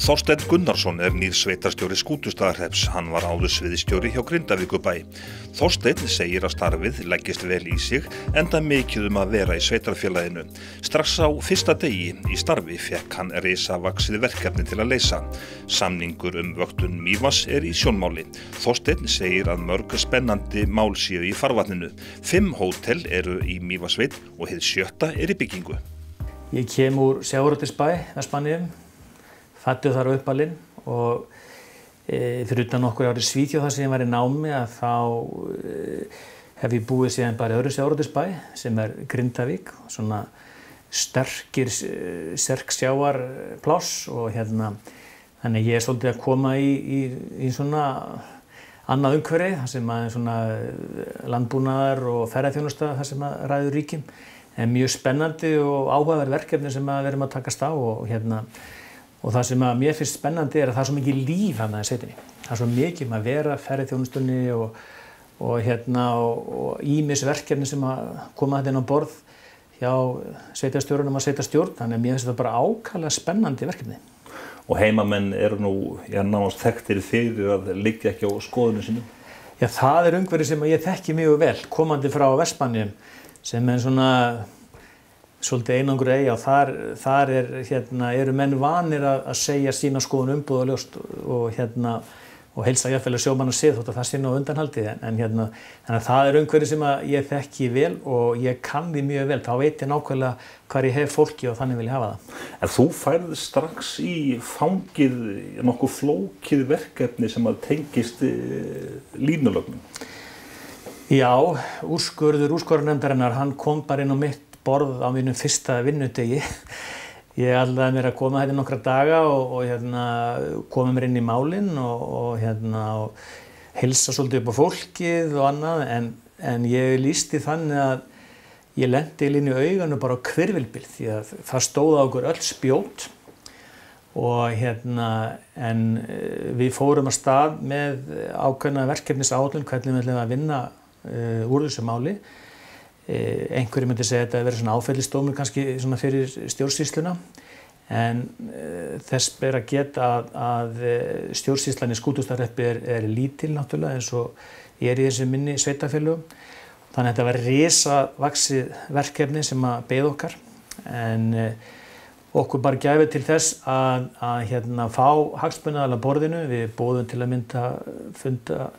Þorsteinn Gunnarsson nýr sveitarstjóri Skútustaðahrepps. Hann var áður sviðsstjóri hjá Grindavíkurbæ. Þorsteinn segir að starfið leggist vel í sig enda mikið að vera í sveitarfélaginu. Strax á fyrsta degi í starfi fékk hann risavaxið verkefni til að leysa. Samningur vöktun Mývatns í sjónmáli. Þorsteinn segir að mörg spennandi mál séu í farvatninu. 5 hótel eru í Mývatnssveit og hið 7. í byggingu. Ég kem úr Sjávarútvegsbæ, Vestmannaeyjum. Fæddur þar uppalinn og fyrir utan nokkur ár í Svíþjóð þar sem ég var í námi að hef ég búið síðan bara í öðru Sjávarútvegsbæ sem Grindavík, svona sterk sjávarpláss og þannig ég svolítið að koma í svona annað umhverfi þar sem svona landbúnaðar og ferðaþjónusta þar sem ræður ríkjum. En mjög spennandi og áhugaverð verkefni sem við erum að takast á og það sem mér finnst spennandi að það er svo mikið líf þarna í sveitinni. Það er svo mikið að vera ferðaþjónustunni og ýmis verkefni sem koma þetta inn á borð hjá sveitarstjórunum og sveitarstjórn. Þannig að mér finnst þetta bara ákaflega spennandi verkefni. Og heimamenn eru nú nánast þekktir fyrir að liggja ekki á skoðunum sínum? Já, það umhverfi sem ég þekki mjög vel, komandi frá Vestmannaeyjum, sem svona svolítið einangru eyja og þar eru menn vanir að segja sína skoðun umbúðaljóst og heilsa jafnvel sjómann og sið þótt að það sé nú á undanhaldi þannig að það umhverfi sem ég þekki vel og ég kann því mjög vel, þá veit ég nákvæmlega hvar ég hef fólki og þannig vil ég hafa það. En þú færð strax í fangið nokkuð flókið verkefni sem að tengist línulögnum. Já, úrskurðarnefndarinnar, hann kom bara inn á mitt borð á mínum fyrsta vinnudegi. Ég ætlaði mér að koma hérna nokkra daga og koma mér inn í málin og heilsa svolítið upp á fólkið og annað en ég lýsti þannig að ég lenti inn í auganu bara á hvirfilbyl því að það stóð á okkur öll spjót og en við fórum af stað með ákveðna verkefnisáætlun hvernig við ætlum að vinna úr þessu máli. Einhverjir myndi segja að þetta verið svona áfellisdómur kannski svona fyrir stjórnsýsluna en þess ber að geta að stjórnsýslan í Skútustaðahreppi er lítil náttúrulega eins og ég í þessu minni sveitarfélögum. Þannig að þetta var risavaxið verkefni sem að beið okkar en okkur bara gæfi til þess að fá hagsmunaaðila að borðinu. Við boðum til að mynda funda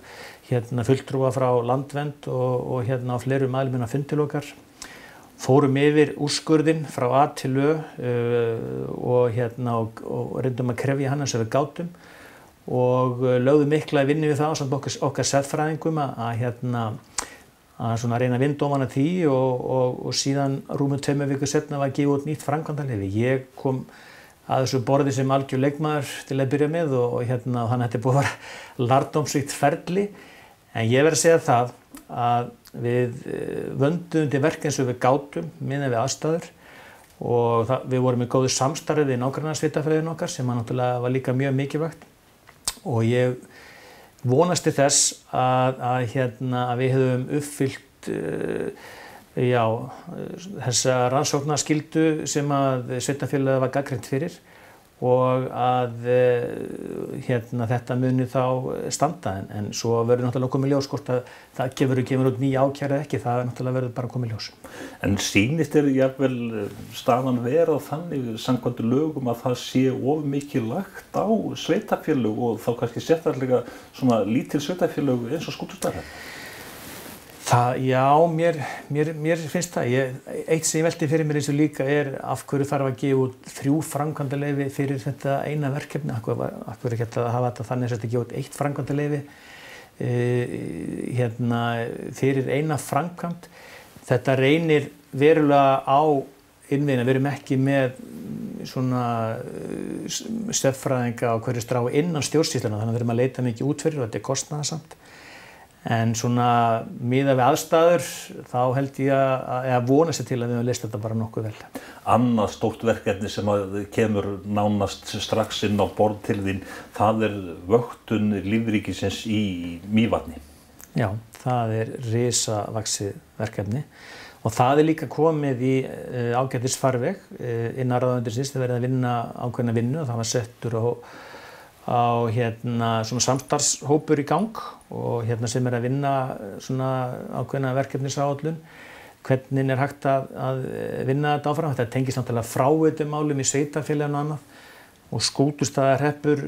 fulltrúa frá Landvernd og á fleirum aðilum að fundi til okkar. Fórum yfir úrskurðinn frá A til Ö og reyndum að krefja hann eins og við gátum og lögðum mikla vinnu við það samt okkar sérfræðingum að svona reyna að vinda ofan af því og síðan rúmum 2 vikur seinna var gefið út nýtt framkvæmdaleyfi. Ég kom að þessu borði sem algjör leikmaður til að byrja með og þannig að þetta búið að vera lærdómsríkt ferli. En ég verð að segja það að við vönduðum til verk eins og við gátum miðað við aðstæður og við vorum í góðu samstarfi við nágrannasveitarfélögin okkar sem náttúrulega var líka mjög mikilvægt og ég vonast til þess að við höfum uppfyllt þessa rannsóknarskyldu sem að sveitarfélagið var gagnrýnt fyrir og að þetta muni þá standa en svo verður náttúrulega komið ljós hvort að það gefur út nýja ákæra ekki, það náttúrulega verður bara komið ljós. En sýnist jafnvel staðan vera þannig samkvæmt lögum að það sé of mikið lagt á sveitarfélög og þá kannski sérstaklega svona lítil sveitarfélög eins og Skútustaðahrepp? Já, mér finnst það. Eitt sem ég velti fyrir mér eins og líka af hverju þarf að gefa út 3 framkvæmdaleyfi fyrir þetta eina verkefni. Af hverju ekki að hafa þetta þannig að þetta gefa út 1 framkvæmdaleyfi fyrir eina framkvæmd. Þetta reynir verulega á innviðina. Við erum ekki með svona sérfræðinga á hverju strá innan stjórnsýsluna þannig að við erum að leita mikið út fyrir og þetta kostnaðarsamt. En svona miðað við aðstæður þá held ég að vonast til að við höfum leyst þetta bara nokkuð vel. Annað stórt verkefni sem kemur nánast strax inn á borð til þín, það vöktun lífríkisins í Mývatni. Já, það risavaxið verkefni Og það líka komið í ágætis farveg innan ráðuneytisins, það verið að vinna ákveðna vinnu og það var settur á svona samstarfshópur í gang og sem að vinna svona ákveðna verkefnisáætlun. Hvernig hægt að vinna þetta áfram? Þetta tengist náttúrulega fráveitumálum í sveitarfélaginu og annað og Skútustaðahreppur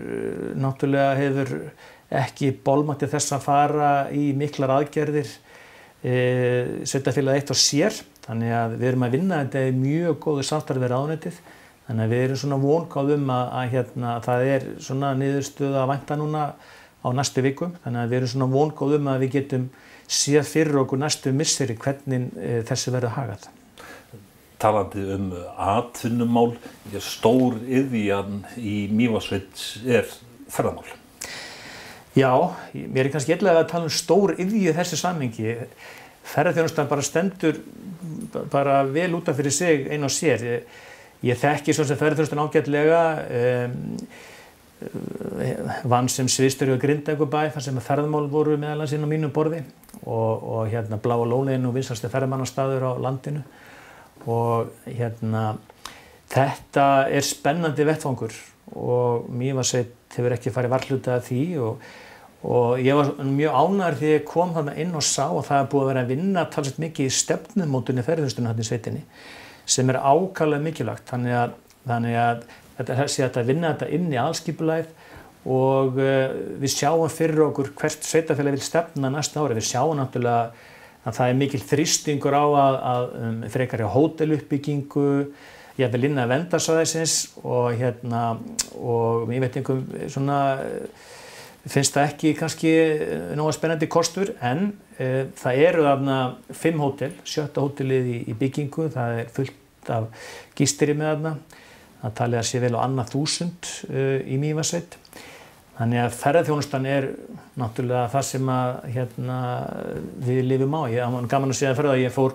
náttúrulega hefur ekki bolmagn til þess að fara í miklar aðgerðir sveitarfélagið eitt og sér, þannig að við erum að vinna þetta í mjög góðu samstarfi við ráðuneytið, þannig að við erum svona vongáð að það svona niðurstöðu að vænta núna á næstu vikum, þannig að við erum svona vongáð að við getum séð fyrir okkur næstu misseri hvernig þessu verður hagað. Talandi atvinnumál, stór iðjan í Mývatnssveit ferðamál. Já, mér kannski illa að tala stór iðju í þessu samhengi. Ferðaþjónustan bara stendur bara vel út af fyrir sig ein og sér. Ég þekki svo sem ferðaþjónustan ágætlega, vann sem sviðsstjóri á Grindavíkurbæ þar sem ferðamál voru meðal annars inn á mínu borði og Bláa lónið nú vinsælasti ferðamannastaður á landinu og þetta spennandi vettvangur og Mývatnssveit hefur ekki farið varhluta af því og ég var mjög ánægður þegar ég kom þarna inn og sá að það búið að vera að vinna talsvert mikið í stefnumótun í ferðaþjónustunni þarna í sveitinni sem ákaflega mikilvægt þannig að þetta sé að vinna þetta inn í aðalskipulagið og við sjáum fyrir okkur hvert sveitarfélag vil stefna næsta ári. Við sjáum náttúrulega að það mikil þrýstingur á að frekari hóteluppbyggingu, jafnvel innan verndarsvæðisins og ég veit einhverjum svona finnst það ekki kannski nógu spennandi kostur en það eru þarna 5 hótel, 7. hótelið í byggingu, það fullt af gistirými þarna, það talið að sé vel á annað 1000 í Mývatnssveit. Þannig að ferðaþjónustan náttúrulega það sem við lifum á. Ég var gaman að segja fyrir að ég fór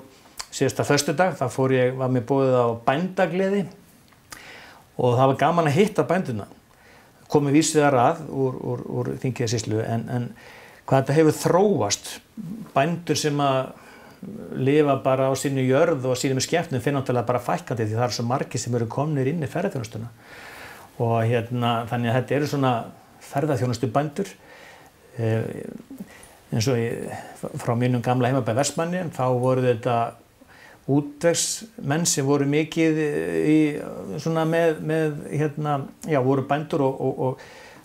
síðasta föstudag, var mér boðið á bændagleði og það var gaman að hitta bænduna. Komið vísviðar að úr Þingeyjarsýslu en hvað þetta hefur þróast. Bændur sem að lifa bara á sínu jörð og sínum skepnum finna náttúrulega bara fækkandi því það eru svo margir sem eru komnir inn í ferðaþjónustuna. Og þannig að þetta eru svona ferðaþjónustubændur. Eins og frá mínum gamla heimabæ Vestmanni, þá voru þetta útvegsmenn sem voru mikið svona voru bændur og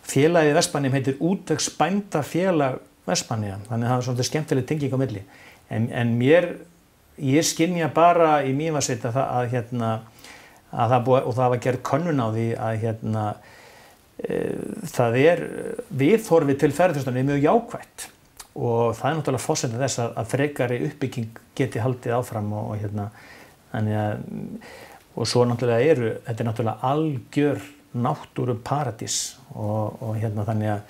félagið Vestmanni heitir Útvegsbændafélag Vestmanniða, þannig að það er svolítið skemmtileg tenging á milli. En ég skynja bara í Mývatnssveit og það var gerð könnun á því að það viðhorfið til ferðaþjónustunnar mjög jákvætt. Og það náttúrulega forsenda þess að frekari uppbygging geti haldið áfram og svo náttúrulega þetta náttúrulega algjör náttúruparadís og þannig að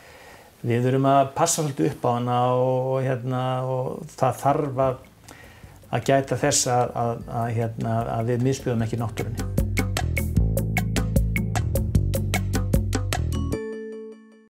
við erum að passa svolítið upp á hana og það þarf að gæta þess að við misbjóðum ekki náttúrunni.